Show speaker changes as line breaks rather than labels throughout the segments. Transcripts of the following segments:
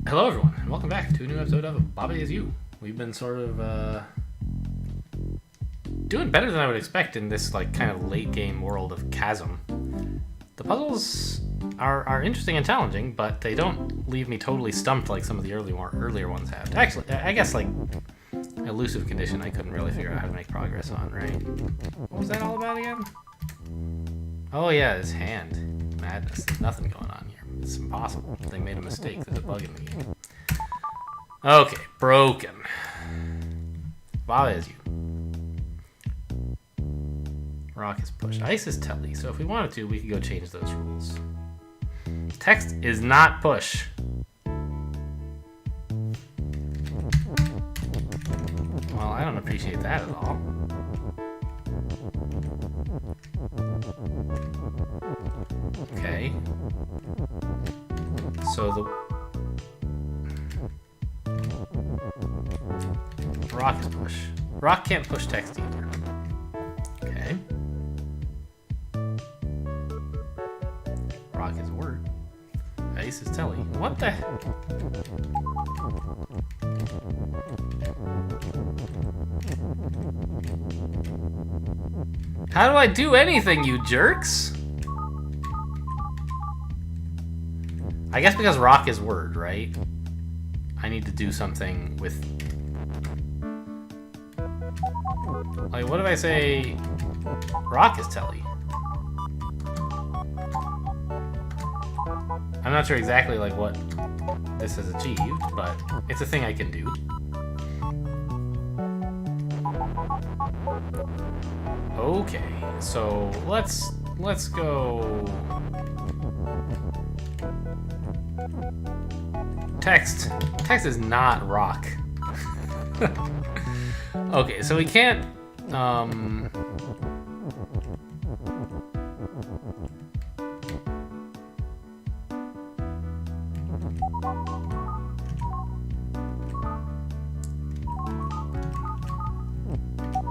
Hello, everyone, and welcome back to a new episode of Baba Is You. We've been sort of doing better than I would expect in this kind of late game world of Chasm. The puzzles are interesting and challenging, but they don't leave me totally stumped like some of the earlier ones have. Actually, I guess elusive condition I couldn't really figure out how to make progress on, right? What was that all about again? Oh yeah, his hand. Madness. There's nothing going on here. It's impossible. They made a mistake. There's a bug in the game. Okay, broken. Baba Is You. Rock is push. Ice is telly. So if we wanted to, we could go change those rules. Text is not push. Well, I don't appreciate that at all. Okay. So the rock is push. Rock can't push text either. Okay. Rock is word. Ice is telly. What the heck? How do I do anything, you jerks? I guess because rock is word, right? I need to do something with... what if I say... rock is telly? I'm not sure exactly what this has achieved, but it's a thing I can do. Okay, so let's go... Text is not rock. Okay, so we can't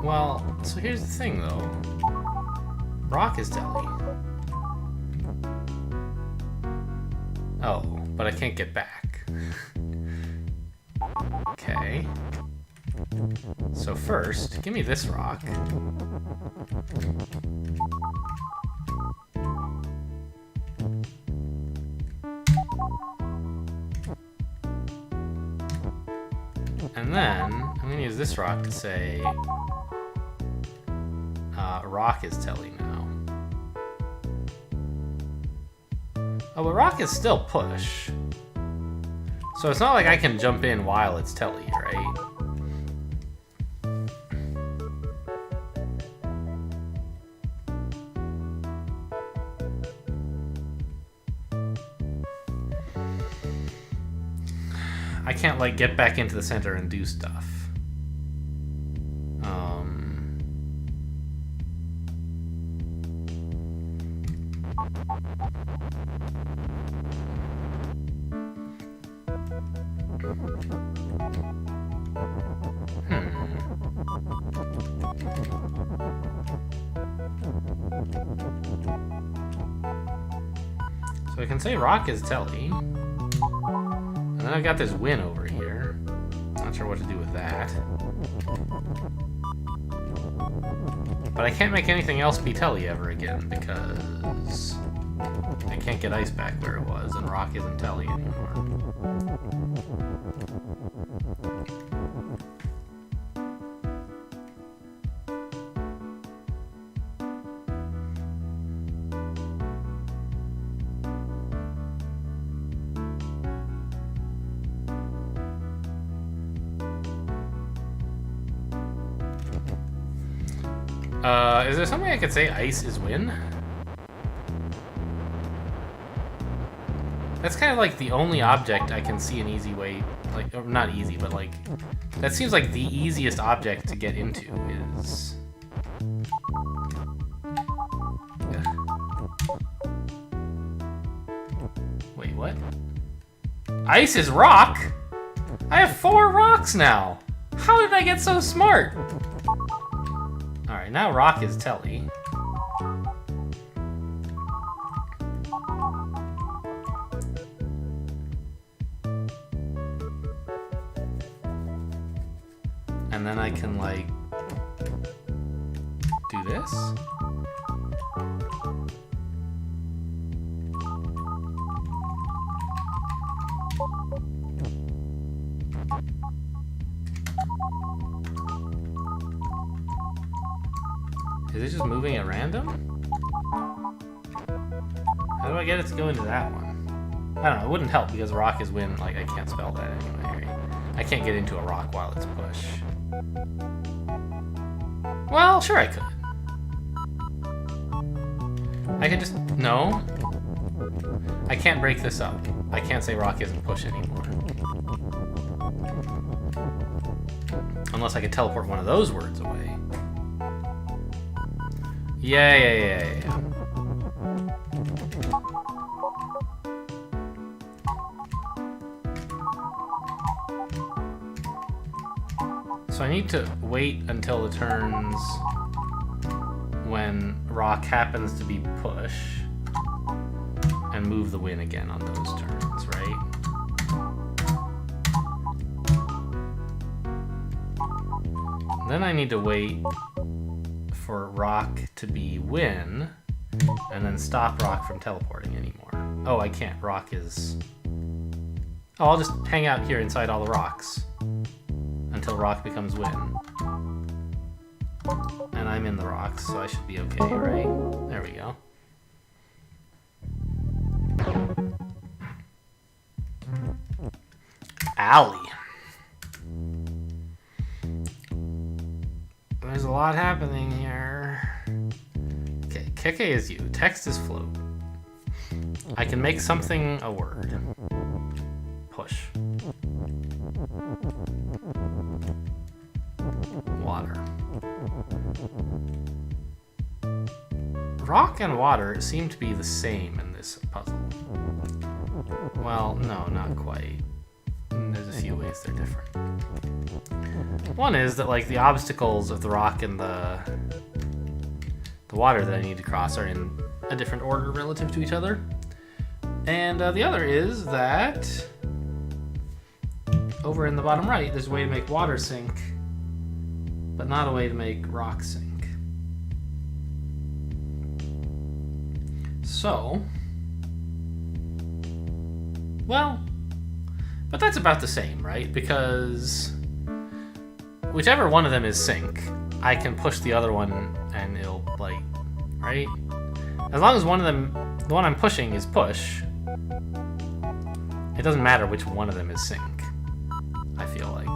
well, so here's the thing though. Rock is telly. Oh, but I can't get back. Okay. So first, give me this rock. And then, I'm going to use this rock to say, rock is telly now. Oh, but rock is still push. So it's not like I can jump in while it's telly, right? I can't get back into the center and do stuff. So I can say rock is telly. And then I've got this win over here. Not sure what to do with that. But I can't make anything else be telly ever again because I can't get ice back where it was and rock isn't telly anymore. Is there something I could say ice is win? That's kind of the only object I can see an easy way, or not easy, but that seems like the easiest object to get into is... Wait, what? Ice is rock? I have 4 rocks now! How did I get so smart? Alright, now rock is telly. And then I can, like, do this. Is it just moving at random? How do I get it to go into that one? I don't know, it wouldn't help because rock is when, like, I can't spell that anyway. I can't get into a rock while it's push. Well, sure I could. I could just, no. I can't break this up. I can't say rock isn't push anymore. Unless I could teleport one of those words away. Yeah. So I need to wait until the turns when rock happens to be push and move the win again on those turns, right? Then I need to wait for rock to be win and then stop rock from teleporting anymore. Oh, I can't. Rock is... Oh, I'll just hang out here inside all the rocks until rock becomes win. And I'm in the rocks, so I should be okay, right? There we go. Alley. There's a lot happening here. Okay, Keke is you. Text is float. I can make something a word. Push. Water. Rock and water seem to be the same in this puzzle. Well, no, not quite. There's a few ways they're different. One is that, like, the obstacles of the rock and the water that I need to cross are in a different order relative to each other. And the other is that over in the bottom right, there's a way to make water sink, but not a way to make rock sink. So, well, but that's about the same, right? Because whichever one of them is sink, I can push the other one and it'll, like, right? As long as one of them, the one I'm pushing is push, it doesn't matter which one of them is sink, I feel like.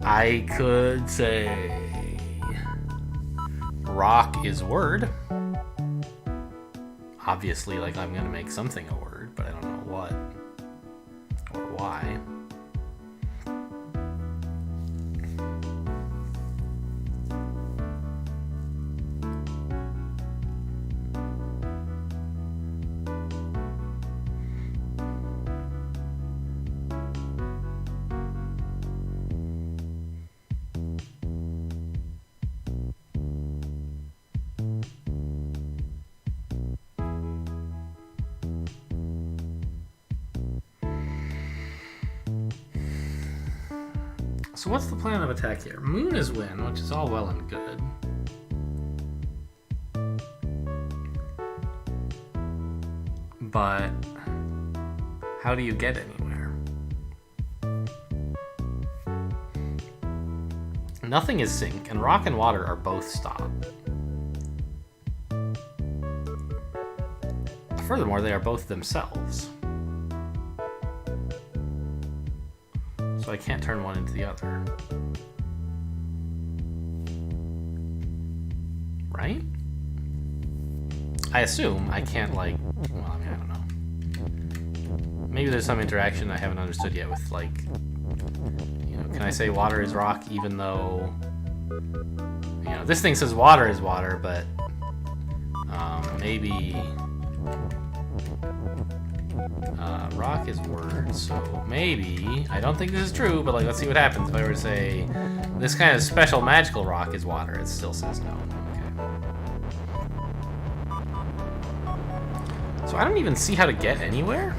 I could say rock is word. Obviously, like, I'm gonna make something a word, but I don't know what or why. So what's the plan of attack here? Moon is win, which is all well and good. But how do you get anywhere? Nothing is sink, and rock and water are both stop. Furthermore, they are both themselves. So I can't turn one into the other. Right? I assume I can't, like, well, I mean, I don't know. Maybe there's some interaction I haven't understood yet with, like, you know, can I say water is rock even though, you know, this thing says water is water, but maybe rock is word, so maybe, I don't think this is true, but, like, let's see what happens if I were to say this kind of special magical rock is water. It still says no. Okay. So I don't even see how to get anywhere?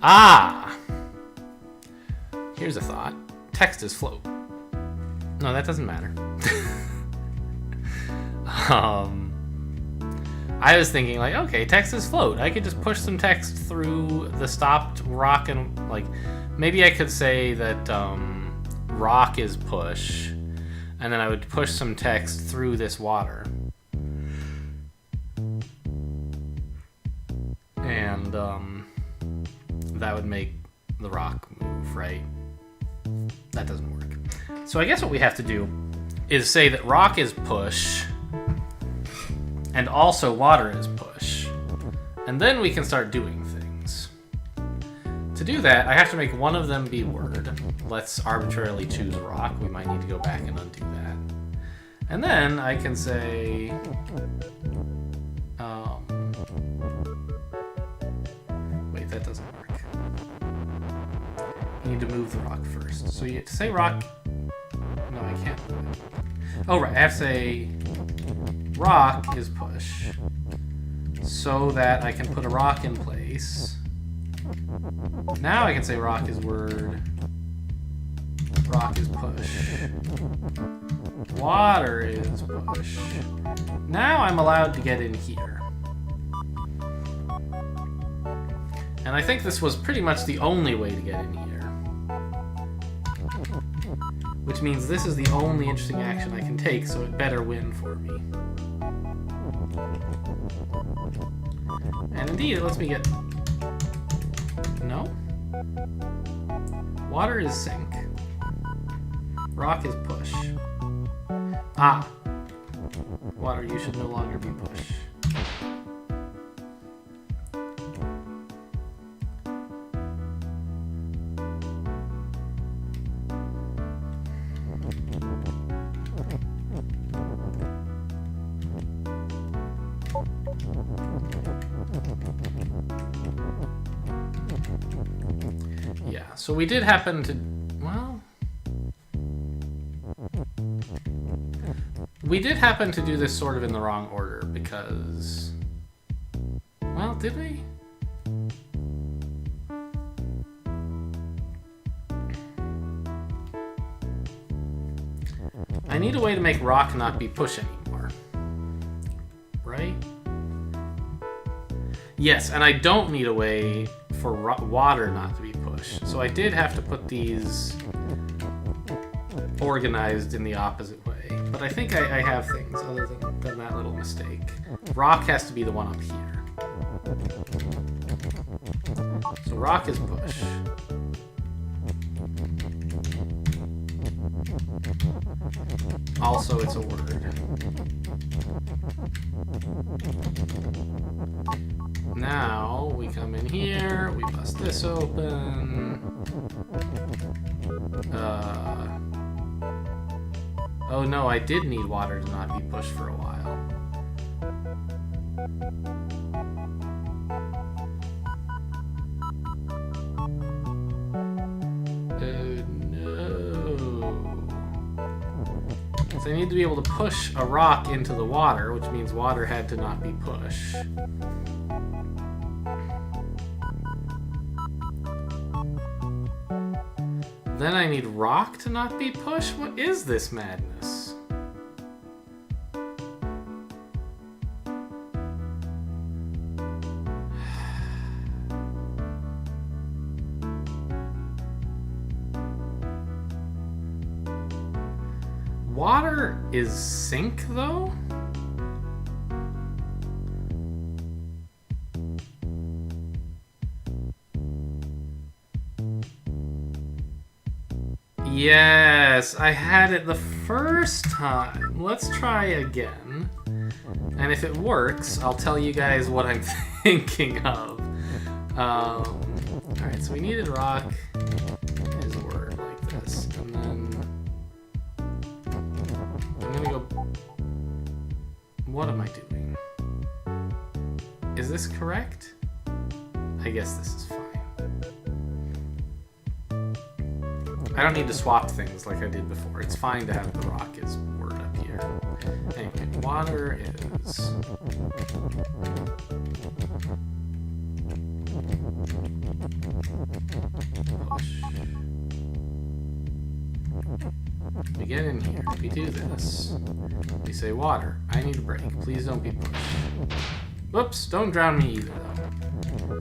Ah! Here's a thought. Text is float. No, that doesn't matter. I was thinking like, okay, text is float. I could just push some text through the stopped rock and like, maybe I could say that rock is push, and then I would push some text through this water. And that would make the rock move, right? That doesn't work. So I guess what we have to do is say that rock is push, and also water is push. And then we can start doing things. To do that, I have to make one of them be word. Let's arbitrarily choose rock. We might need to go back and undo that. And then I can say... wait, that doesn't work. You need to move the rock first. So you say rock... No, I can't. Oh, right. I have to say rock is push so that I can put a rock in place. Now I can say rock is word. Rock is push. Water is push. Now I'm allowed to get in here. And I think this was pretty much the only way to get in here. Which means this is the only interesting action I can take, so it better win for me. And indeed, it lets me get... No? Water is sink. Rock is push. Ah! Water, you should no longer be push. Yeah, so we did happen to... Well... We did happen to do this sort of in the wrong order, because... Well, did we? I need a way to make rock not be push anymore. Right? Yes, and I don't need a way for water not to be push. So I did have to put these organized in the opposite way. But I think I have things other than that little mistake. Rock has to be the one up here. So rock is push. Also, it's a word. Now, we come in here, we bust this open. Oh no, I did need water to not be pushed for a while. Oh no. So I need to be able to push a rock into the water, which means water had to not be push. Then I need rock to not be push? What is this madness? Water is sink, though? Yes, I had it the first time. Let's try again. And if it works, I'll tell you guys what I'm thinking of. Alright, so we needed rock is a word like this. And then I'm gonna go... What am I doing? Is this correct? I guess this is fine. I don't need to swap things like I did before. It's fine to have the rock as word up here. Anyway, water is... push. We get in here, we do this. We say, water, I need a break. Please don't be pushed. Whoops, don't drown me either,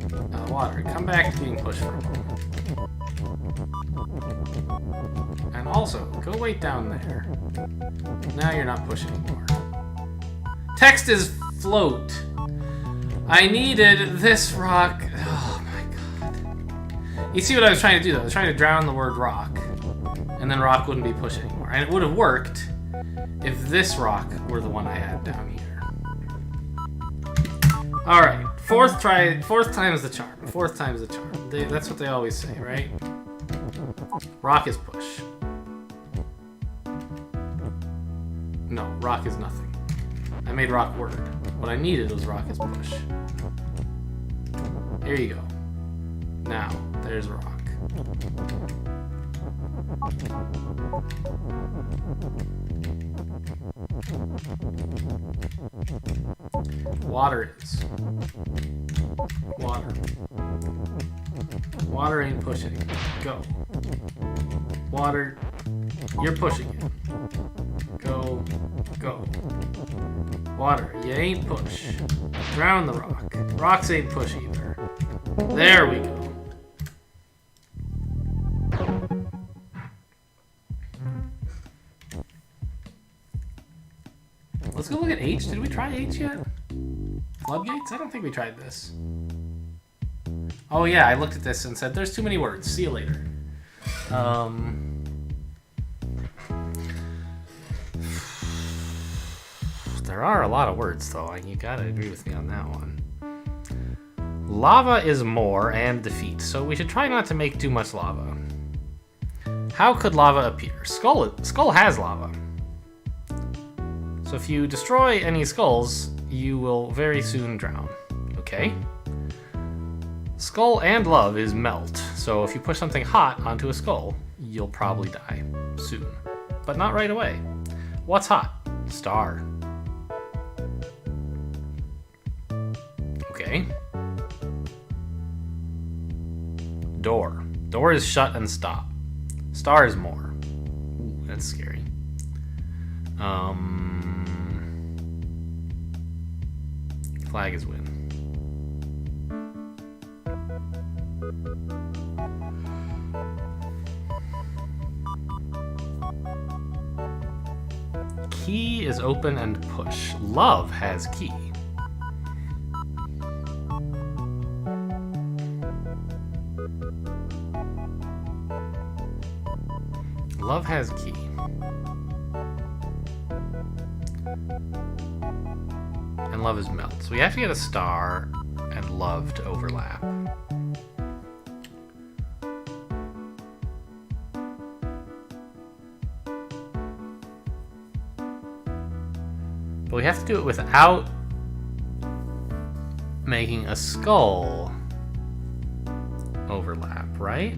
though. Water, come back to being pushed for a moment. And also, go wait down there. Now you're not pushing anymore. Text is float. I needed this rock. Oh my god. You see what I was trying to do, though? I was trying to drown the word rock. And then rock wouldn't be pushed anymore. And it would have worked if this rock were the one I had down here. Alright, fourth time is the charm. Fourth time is the charm. That's what they always say, right? Rock is push. No, rock is nothing. I made rock word. What I needed was rock is push. Here you go. Now, there's rock. Water is. Water. Water ain't pushing. Go. Water, you're pushing it. Go. Go. Water, you ain't push. Drown the rock. Rocks ain't push either. There we go. Let's go look at H. Did we try H yet? Floodgates? I don't think we tried this. Oh yeah, I looked at this and said, there's too many words. See you later. There are a lot of words, though. You gotta agree with me on that one. Lava is more and defeat, so we should try not to make too much lava. How could lava appear? Skull has lava. So if you destroy any skulls, you will very soon drown. Okay? Skull and love is melt, so if you push something hot onto a skull, you'll probably die soon. But not right away. What's hot? Star. Okay. Door. Door is shut and stop. Star is more. Ooh, that's scary. Flag is win. Key is open and push. Love has key. Love has key. And love is melt. So we have to get a star and love to overlap. But we have to do it without making a skull overlap, right?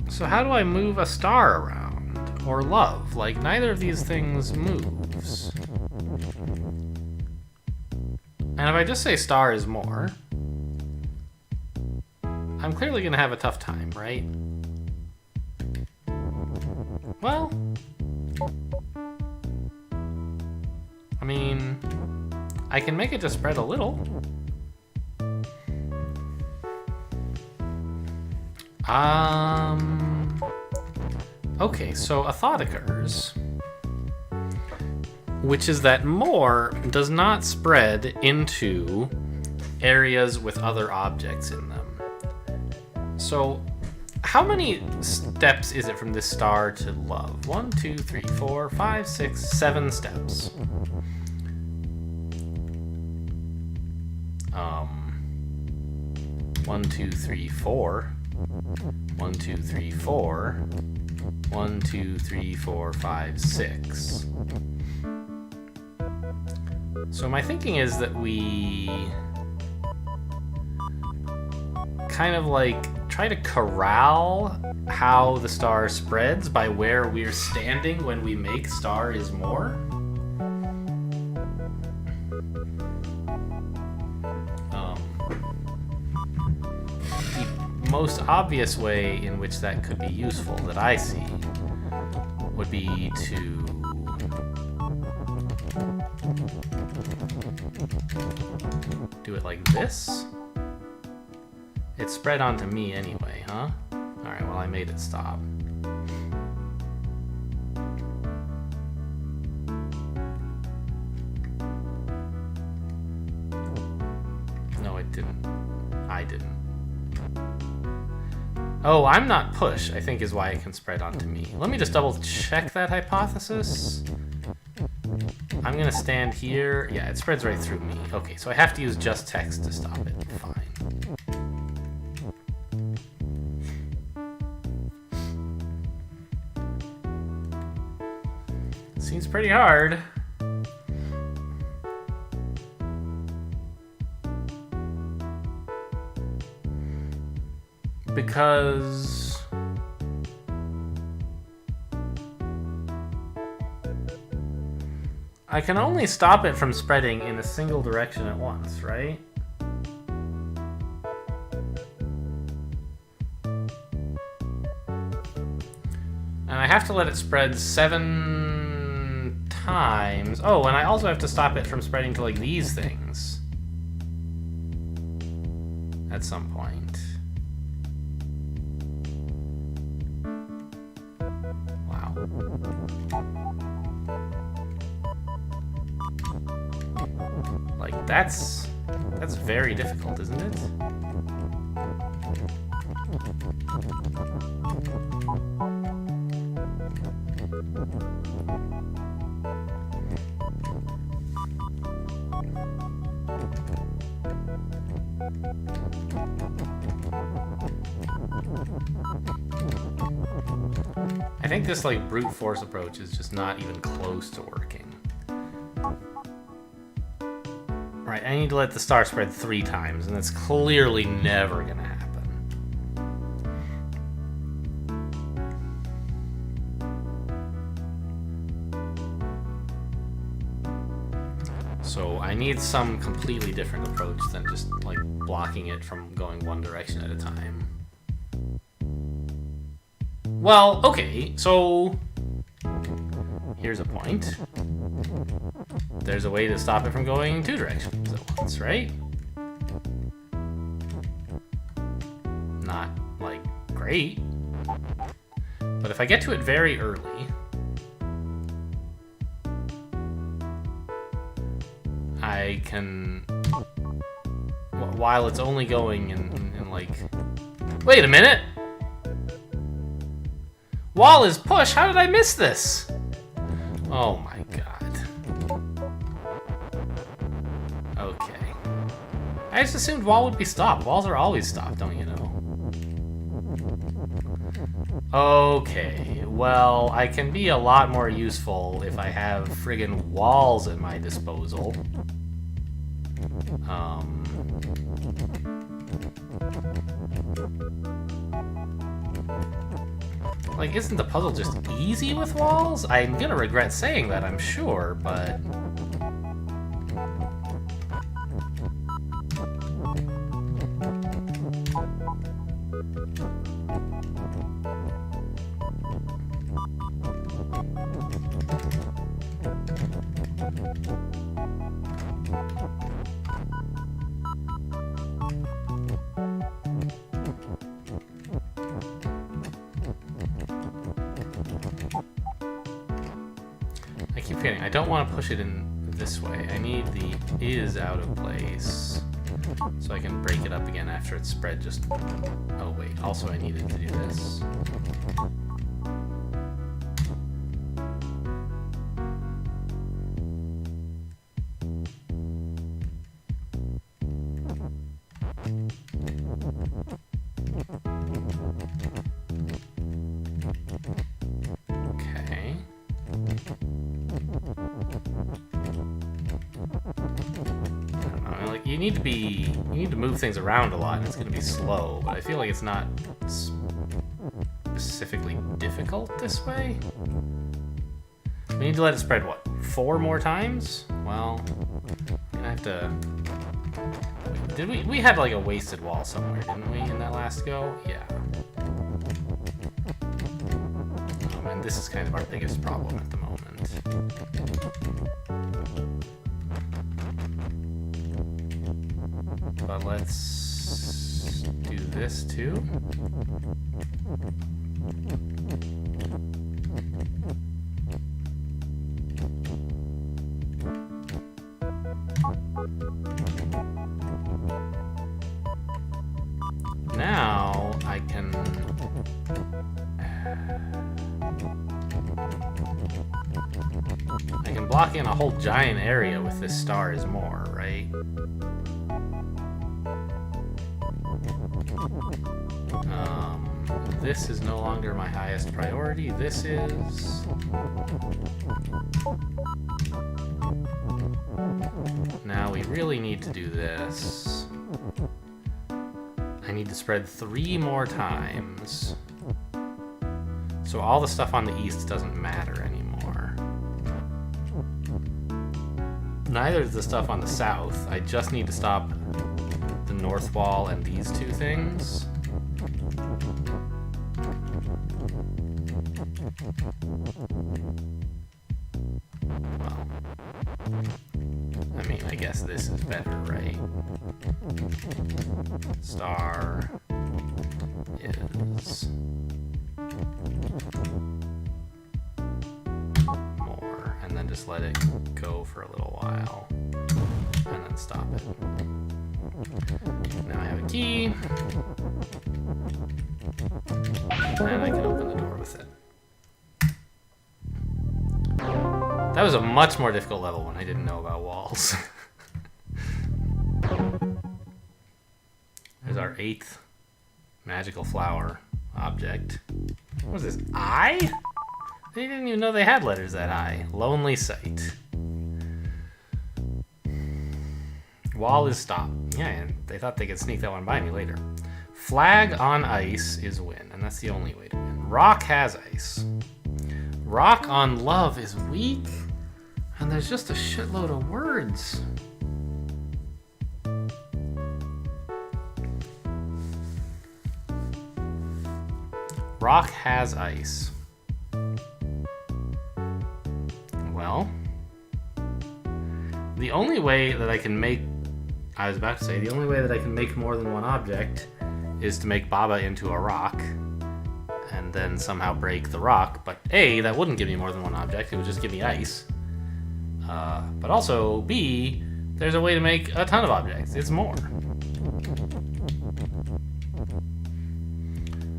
So how do I move a star around? Or love? Like, neither of these things moves. And if I just say star is more, I'm clearly gonna have a tough time, right? Well, I mean, I can make it just spread a little. Okay, so a thought occurs, which is that more does not spread into areas with other objects in them. So how many steps is it from this star to love? 1, 2, 3, 4, 5, 6, 7 steps. 1, 2, 3, 4. 1, 2, 3, 4. 1, 2, 3, 4, 5, 6. So my thinking is that we kind of like try to corral how the star spreads by where we're standing when we make star is more. The most obvious way in which that could be useful that I see would be to do it like this. It spread onto me anyway, huh? Alright, well I made it stop. No, it didn't. I didn't. Oh, I'm not push, I think is why it can spread onto me. Let me just double check that hypothesis. I'm gonna stand here. Yeah, it spreads right through me. Okay, so I have to use just text to stop it. Fine. Seems pretty hard. Because I can only stop it from spreading in a single direction at once, right? And I have to let it spread 7 times. Oh, and I also have to stop it from spreading to like these things at some point. Wow. Like that's very difficult, isn't it? I think this like brute force approach is just not even close to working. Right, I need to let the star spread 3 times, and that's clearly never gonna happen. So I need some completely different approach than just like blocking it from going one direction at a time. Well, okay, so here's a point. There's a way to stop it from going 2 directions at once, right? Not, like, great. But if I get to it very early, I can... While it's only going in like... Wait a minute! Wall is push! How did I miss this? Oh my god. Okay. I just assumed wall would be stopped. Walls are always stopped, don't you know? Okay, well, I can be a lot more useful if I have friggin' walls at my disposal. Like, isn't the puzzle just easy with walls? I'm gonna regret saying that, I'm sure, but... I keep forgetting, I don't want to push it in this way. I need the is out of place so I can break it up again after it's spread just... Oh wait, also I needed to do this. Okay. You We need to move things around a lot, and it's going to be slow, but I feel like it's not specifically difficult this way. We need to let it spread, what, 4 more times? Well, I'm gonna have to... Did we had like a wasted wall somewhere, didn't we, in that last go? Yeah. And this is kind of our biggest problem at the moment. But let's do this too. Now I can block in a whole giant area with this star is more, right? This is no longer my highest priority. This is... Now we really need to do this. I need to spread 3 more times. So all the stuff on the east doesn't matter anymore. Neither does the stuff on the south. I just need to stop the north wall and these 2 things. Well, I mean, I guess this is better, right? Star is more, and then just let it go for a little while, and then stop it. Now I have a key, and I can open the door with it. That was a much more difficult level when I didn't know about walls. There's our 8th magical flower object. What is this? I? They didn't even know they had letters that high. Lonely Sight. Wall is stop. Yeah, and they thought they could sneak that one by me later. Flag on ice is win, and that's the only way to win. Rock has ice. Rock on love is weak, and there's just a shitload of words. Rock has ice. Well, the only way that I can make... I was about to say, the only way that I can make more than one object is to make Baba into a rock and then somehow break the rock. But A, that wouldn't give me more than one object. It would just give me ice. But also, B, there's a way to make a ton of objects. It's more.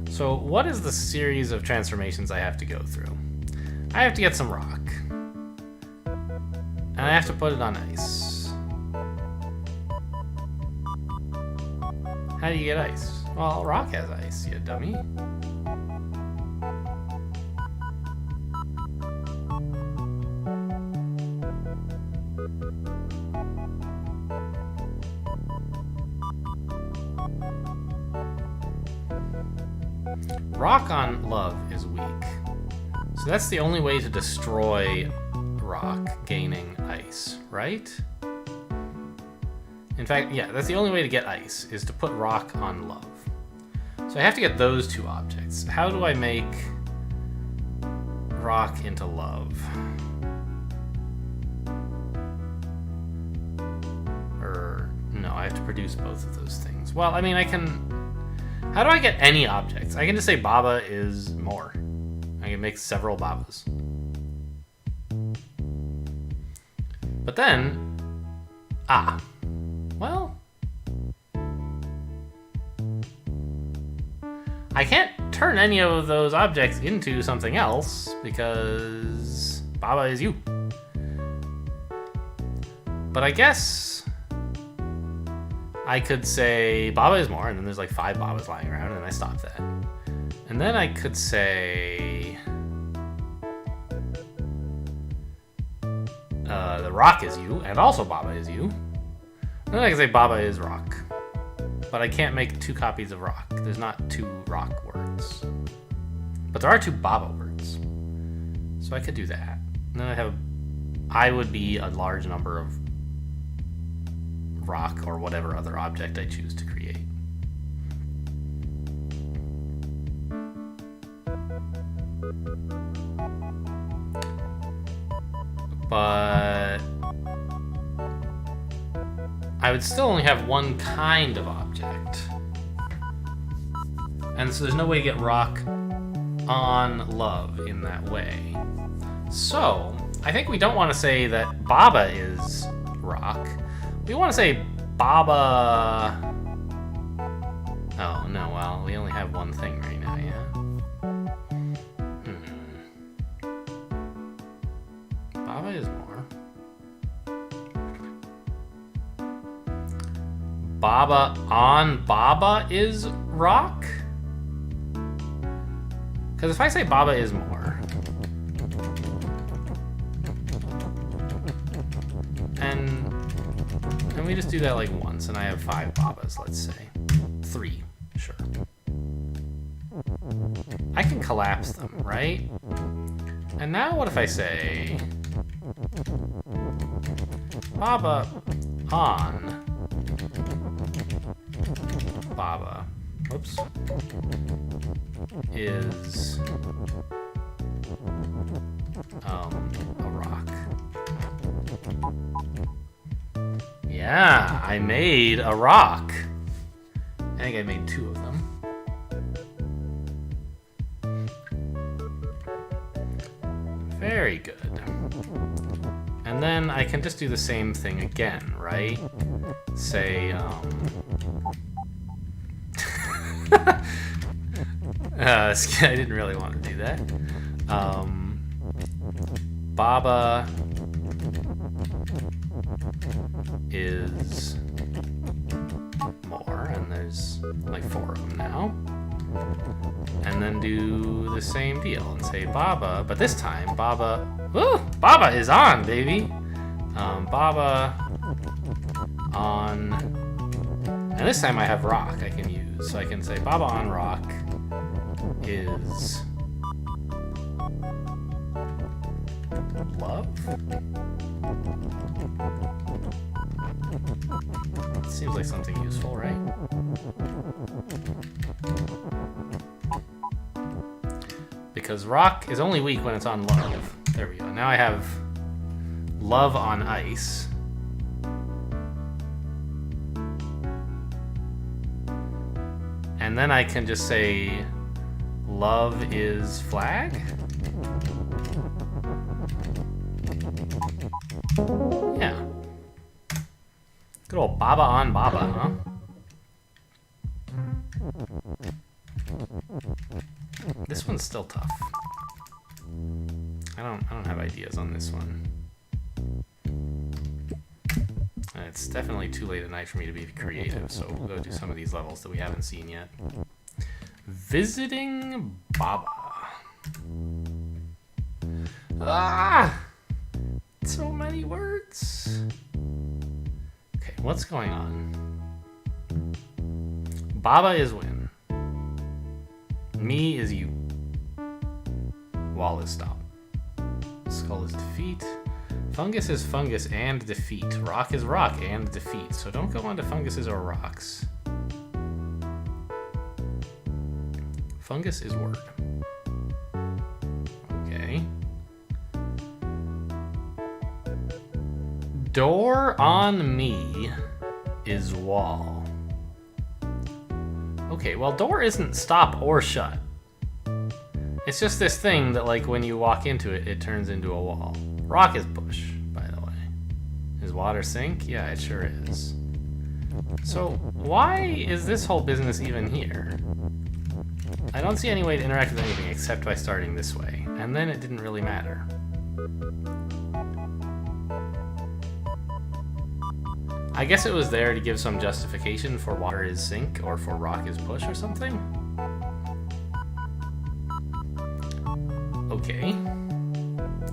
So what is the series of transformations I have to go through? I have to get some rock. And I have to put it on ice. How do you get ice? Well, rock has ice, you dummy. Rock on love is weak. So that's the only way to destroy rock, gaining ice, right? In fact, yeah, that's the only way to get ice, is to put rock on love. So I have to get those 2 objects. How do I make rock into love? Or, no, I have to produce both of those things. Well, I mean, I can... How do I get any objects? I can just say Baba is more. I can make several Babas. But then... Well... I can't turn any of those objects into something else because Baba is you. But I guess I could say Baba is more, and then there's like 5 Babas lying around, and I stop that. And then I could say the rock is you, and also Baba is you. And then I can say Baba is rock. but I can't make 2 copies of rock. There's not 2 rock words. But there are 2 Baba words. So I could do that. And then I would be a large number of rock or whatever other object I choose to create. But I would still only have one kind of object. And so there's no way to get rock on love in that way. So I think we don't want to say that Baba is rock. We want to say Baba... Oh, no, well, we only have one thing right now, yeah? Baba is more. Baba on Baba is rock? Because if I say Baba is more, and we just do that like once, and I have 5 Babas, let's say. 3, sure. I can collapse them, right? And now what if I say Baba on Baba, whoops, is a rock. Yeah, I made a rock. I think I made 2 of them. Very good. And then I can just do the same thing again, right? Say, I didn't really want to do that. Baba is more, and there's like 4 of them now. And then do the same deal and say Baba, but this time Baba, woo, Baba is on, baby. Baba on, and this time I have rock I can use, so I can say Baba on rock is love. Seems like something useful, right? Because rock is only weak when it's on love. There we go. Now I have love on ice. And then I can just say love is flag. Yeah. Good old Baba on Baba, huh? This one's still tough. I don't have ideas on this one. And it's definitely too late at night for me to be creative, so we'll go do some of these levels that we haven't seen yet. Visiting Baba. Ah! So many words. Okay, what's going on? Baba is win. Me is you. Wall is stop. Skull is defeat. Fungus is fungus and defeat. Rock is rock and defeat. So don't go on to funguses or rocks. Fungus is word. Okay. Door on me is wall. Okay, well, door isn't stop or shut. It's just this thing that, like, when you walk into it, it turns into a wall. Rock is push, by the way. Is water sink? Yeah, it sure is. So, why is this whole business even here? I don't see any way to interact with anything except by starting this way. And then it didn't really matter. I guess it was there to give some justification for water is sink or for rock is push or something. Okay.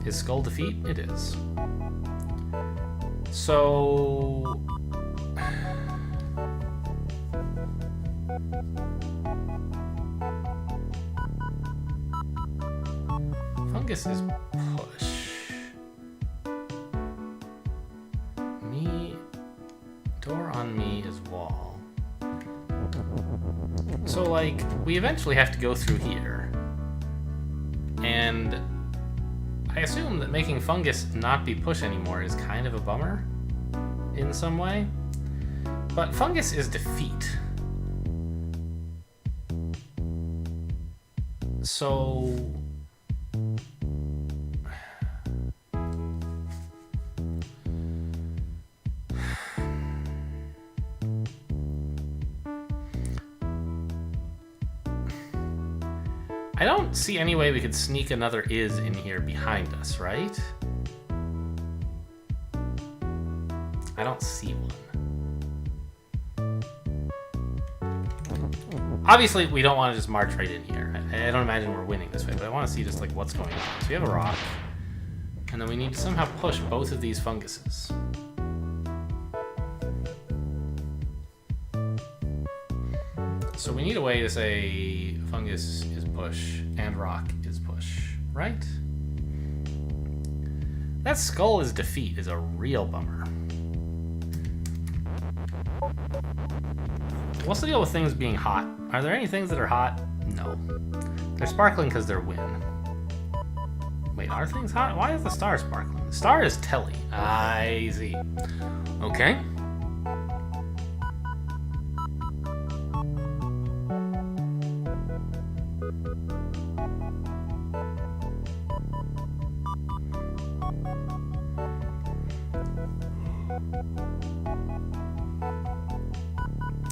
Is skull defeat? It is. So... fungus is push. Door on me is wall. So, like, we eventually have to go through here. And I assume that making fungus not be push anymore is kind of a bummer in some way. But fungus is defeat. So I don't see any way we could sneak another is in here behind us, right? I don't see one. Obviously, we don't want to just march right in here. I don't imagine we're winning this way, but I want to see just like what's going on. So we have a rock, and then we need to somehow push both of these funguses. So we need a way to say fungus is push and rock is push, right? That skull is defeat is a real bummer. What's the deal with things being hot? Are there any things that are hot? No. They're sparkling because they're wind. Wait, are things hot? Why is the star sparkling? The star is Telly. I see. Okay.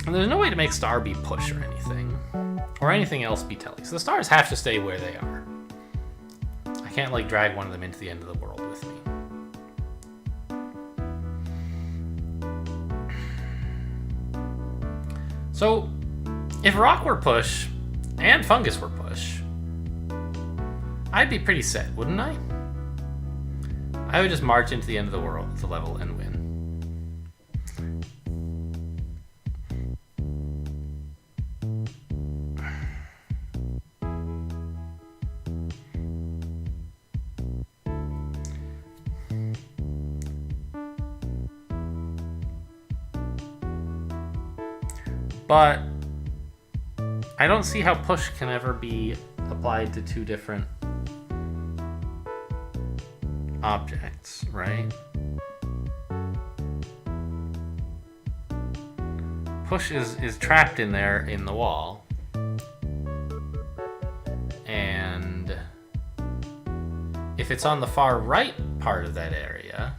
And there's no way to make star be push or anything. Or anything else be Telly. So the stars have to stay where they are. I can't, like, drag one of them into the end of the world with me. So, if rock were push, and fungus were push, I'd be pretty set, wouldn't I? I would just march into the end of the world, the level, and win. But I don't see how push can ever be applied to two different objects, right? Push is trapped in there in the wall. And if it's on the far right part of that area,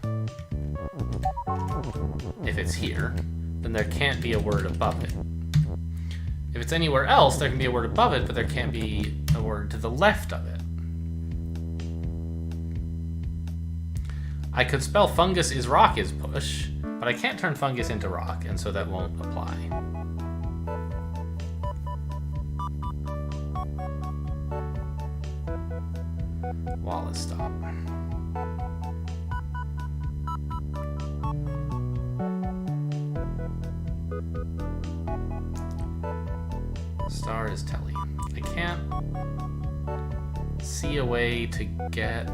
if it's here, then there can't be a word above it. If it's anywhere else, there can be a word above it, but there can't be a word to the left of it. I could spell fungus is rock is push, but I can't turn fungus into rock, and so that won't apply. Wall is stop. Star is Telly. I can't see a way to get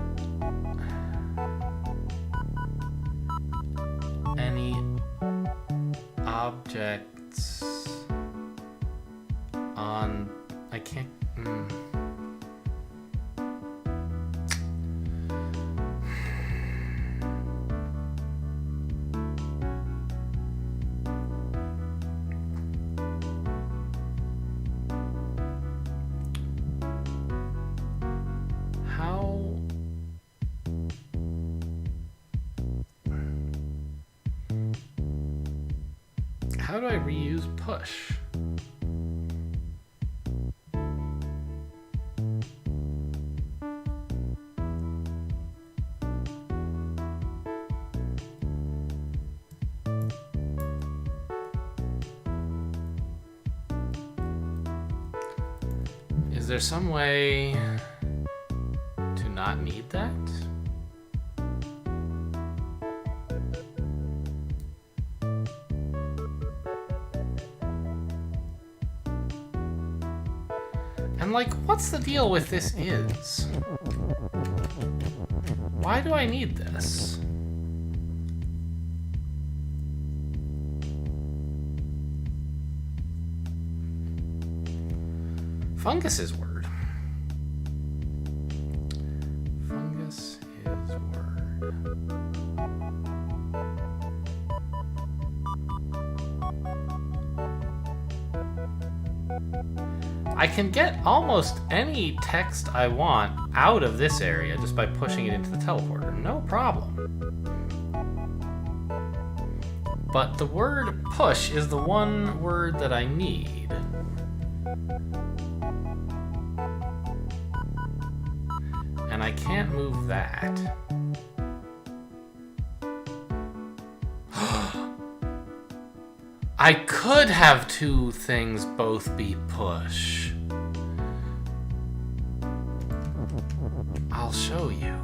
any objects on. I can't. How do I reuse push? Is there some way to not need that? And, like, what's the deal with this is? Why do I need this? Fungus is word. Fungus is word. I can get almost any text I want out of this area just by pushing it into the teleporter. No problem. But the word push is the one word that I need. And I can't move that. I could have two things both be push. I'll show you.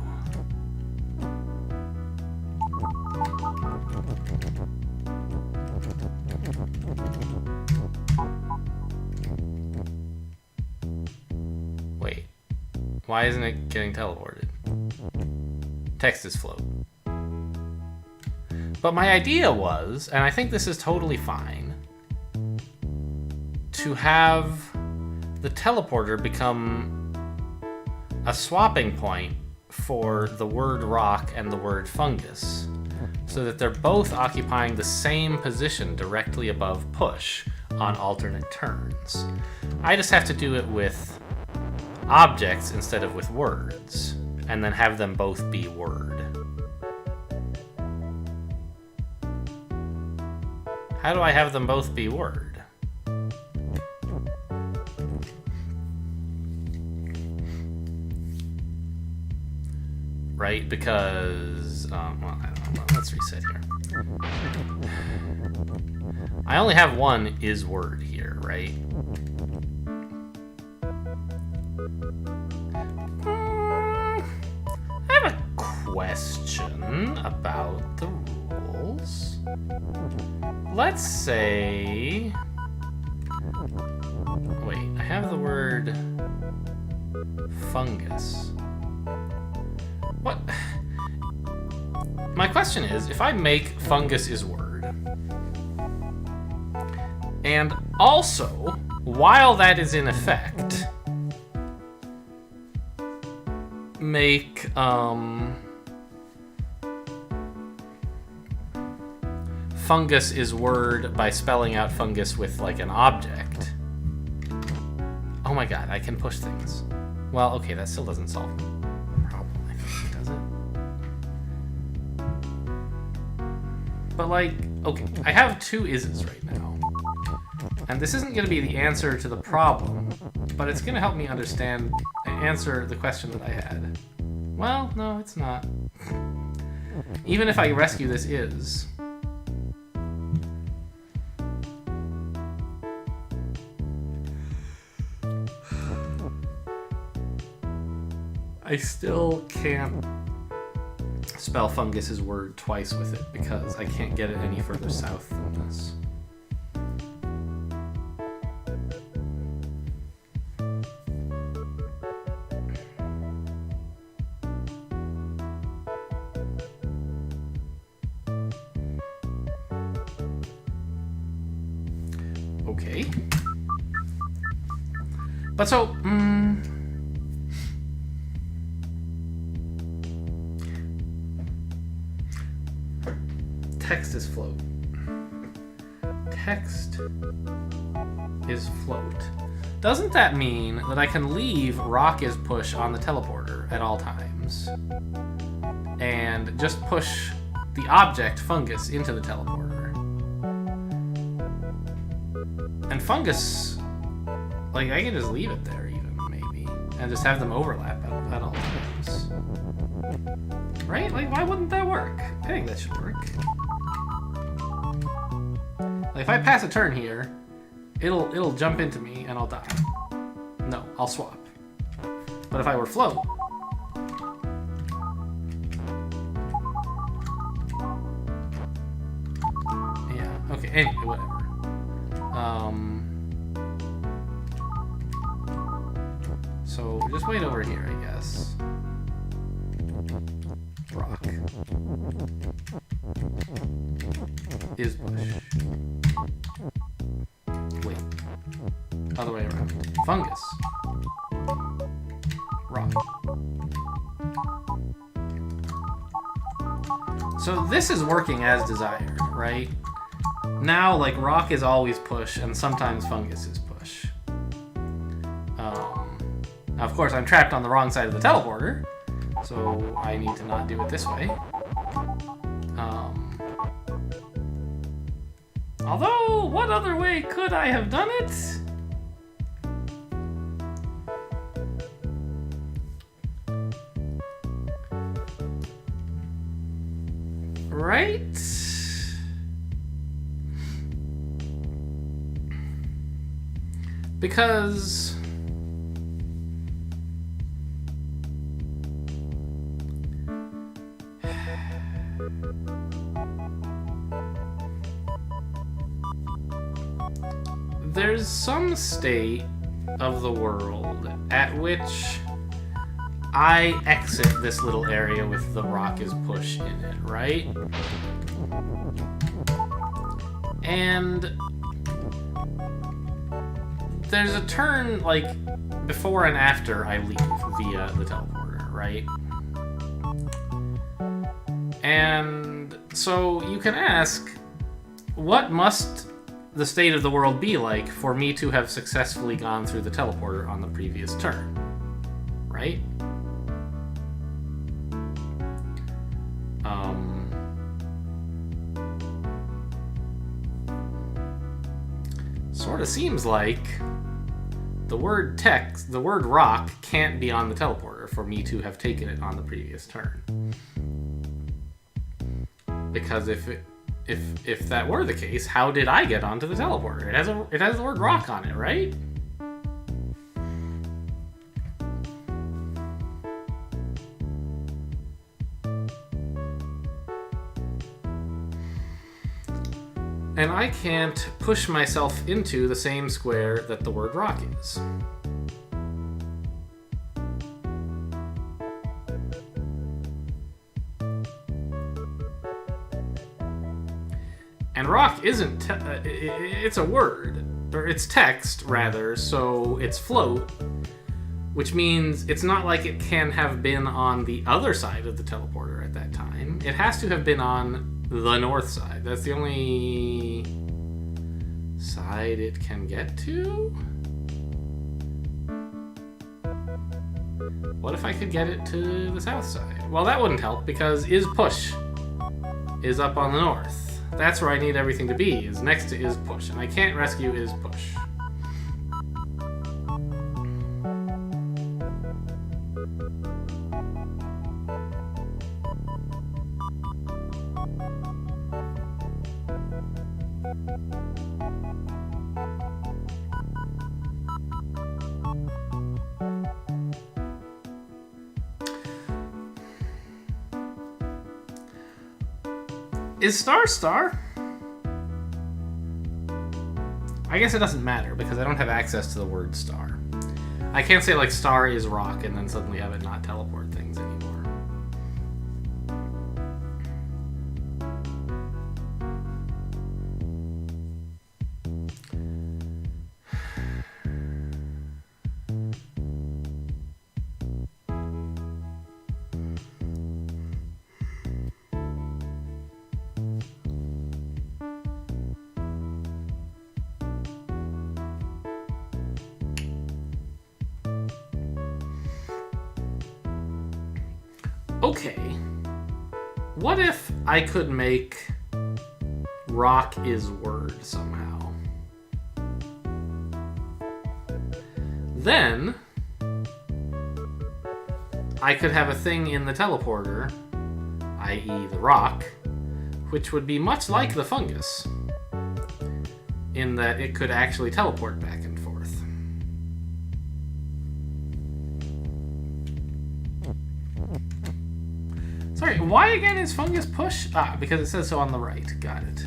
Wait. Why isn't it getting teleported? Text is float. But my idea was, and I think this is totally fine, to have the teleporter become a swapping point for the word rock and the word fungus, so that they're both occupying the same position directly above push on alternate turns. I just have to do it with objects instead of with words, and then have them both be word. How do I have them both be word? Right, because, well, I don't know. Let's reset here. I only have one is word here, right? I have a question about the rules. Let's say... Wait, I have the word fungus. What? My question is, if I make fungus is word, and also, while that is in effect, make, fungus is word by spelling out fungus with, like, an object. Oh my god, I can push things. Well, okay, that still doesn't solve the problem, I think, does it? But, like, okay, I have two is's right now. And this isn't going to be the answer to the problem, but it's going to help me understand and answer the question that I had. Well, no, it's not. Even if I rescue this is... I still can't spell fungus as word twice with it because I can't get it any further south than this. Okay. But so, text is float. Text is float. Doesn't that mean that I can leave rock is push on the teleporter at all times and just push the object fungus into the teleporter? And fungus, like, I can just leave it there even, maybe, and just have them overlap at all times. Right? Like, why wouldn't that work? I think that should work. Like, if I pass a turn here, it'll jump into me and I'll die. No, I'll swap. But if I were float, yeah, okay, anyway, whatever. So just wait over here, I guess. rock. Is push. Wait. Other way around. Fungus. Rock. So this is working as desired, right? Now, like, rock is always push, and sometimes fungus is push. Now, of course, I'm trapped on the wrong side of the teleporter, so I need to not do it this way. Although, what other way could I have done it? Right? Because there's some state of the world at which I exit this little area with the rock is push in it, right? And there's a turn, like, before and after I leave via the teleporter, right? And so you can ask, what must the state of the world be like for me to have successfully gone through the teleporter on the previous turn, right? Sort of seems like the word rock can't be on the teleporter for me to have taken it on the previous turn. Because if that were the case, how did I get onto the teleporter? It has the word rock on it, right? And I can't push myself into the same square that the word rock is. And rock isn't, it's a word, or it's text rather, so it's float, which means it's not like it can have been on the other side of the teleporter at that time. It has to have been on the north side. That's the only side it can get to? What if I could get it to the south side? Well, that wouldn't help because is push is up on the north. That's where I need everything to be, is next to is push, and I can't rescue is push. Is star? I guess it doesn't matter because I don't have access to the word star. I can't say like star is rock and then suddenly have it not teleport things anymore. Okay, what if I could make rock is word somehow? Then I could have a thing in the teleporter, i.e. the rock, which would be much like the fungus, in that it could actually teleport back and forth. Sorry, why again is fungus push? Ah, because it says so on the right. Got it.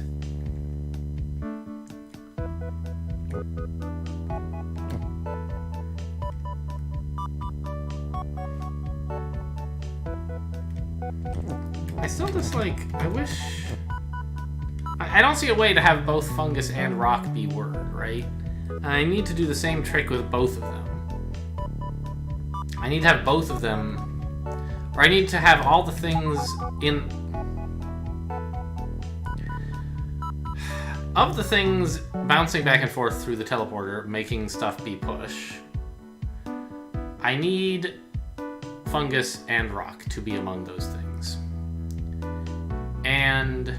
still just like, I wish... I don't see a way to have both fungus and rock be word, right? And I need to do the same trick with both of them. I need to have both of them, or I need to have all the things in... Of the things bouncing back and forth through the teleporter, making stuff be push, I need fungus and rock to be among those things. And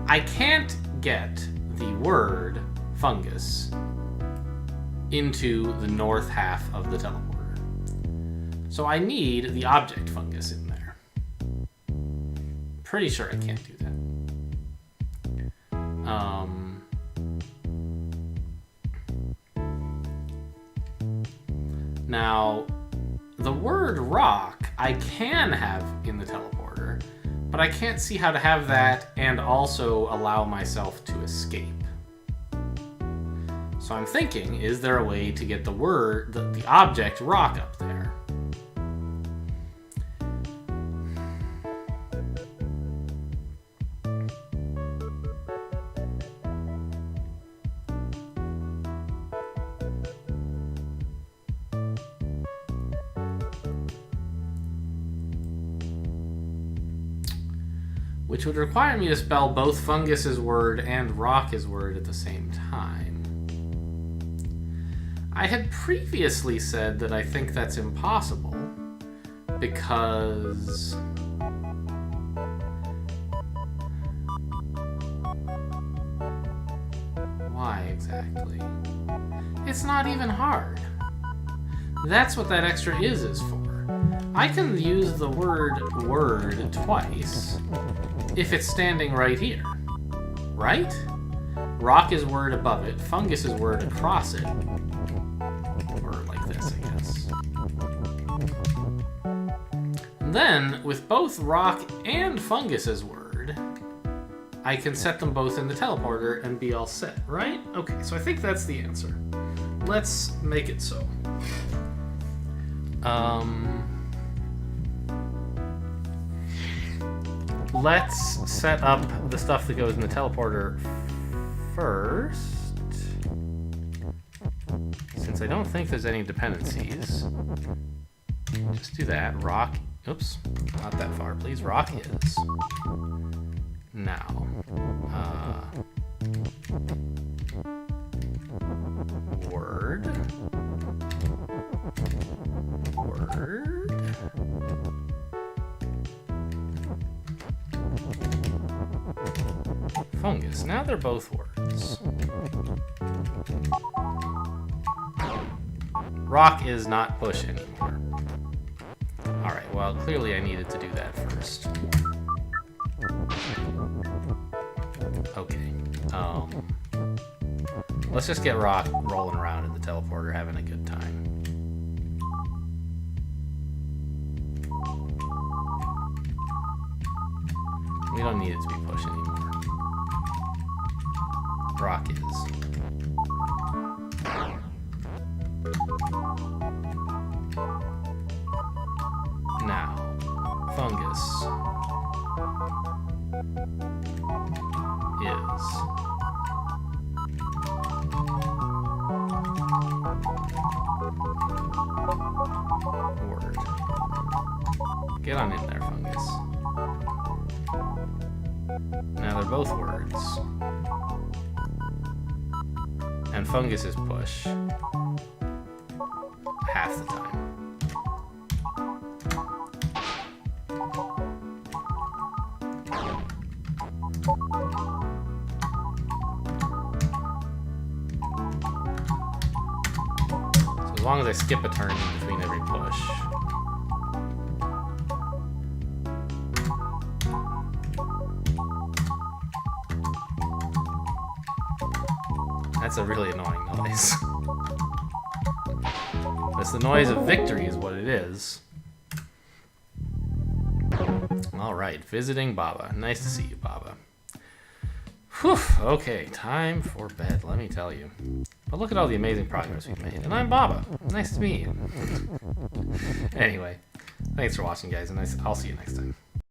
I can't get the word fungus into the north half of the teleporter. So I need the object fungus in there. Pretty sure I can't do that. Now, the word rock I can have in the teleporter, but I can't see how to have that and also allow myself to escape. So I'm thinking, is there a way to get the word, the object rock up there? Which would require me to spell both fungus as word and rock as word at the same time. I had previously said that I think that's impossible because why exactly? It's not even hard. That's what that extra is for. I can use the word twice if it's standing right here, right? Rock is word above it, fungus is word across it. Or like this, I guess. And then, with both rock and fungus as word, I can set them both in the teleporter and be all set, right? Okay, so I think that's the answer. Let's make it so. Let's set up the stuff that goes in the teleporter first. Since I don't think there's any dependencies. Just do that. Rock. Oops. Not that far, please. Rock is. Now. Word. Word. Fungus. Now they're both words. Rock is not push anymore. Alright, well, clearly I needed to do that first. Okay. Let's just get Rock rolling around in the teleporter, having a good time. We don't need it to be push anymore. Rock is. Now, fungus is. Word. Get on in there, fungus. Now they're both words. And fungus is push. Half the time. So as long as I skip a turn in between every push. That's a really annoying noise. That's the noise of victory is what it is. Alright, visiting Baba. Nice to see you, Baba. Whew, okay, time for bed, let me tell you. But look at all the amazing progress we've made. And I'm Baba. Nice to meet you. Anyway, Thanks for watching, guys, and I'll see you next time.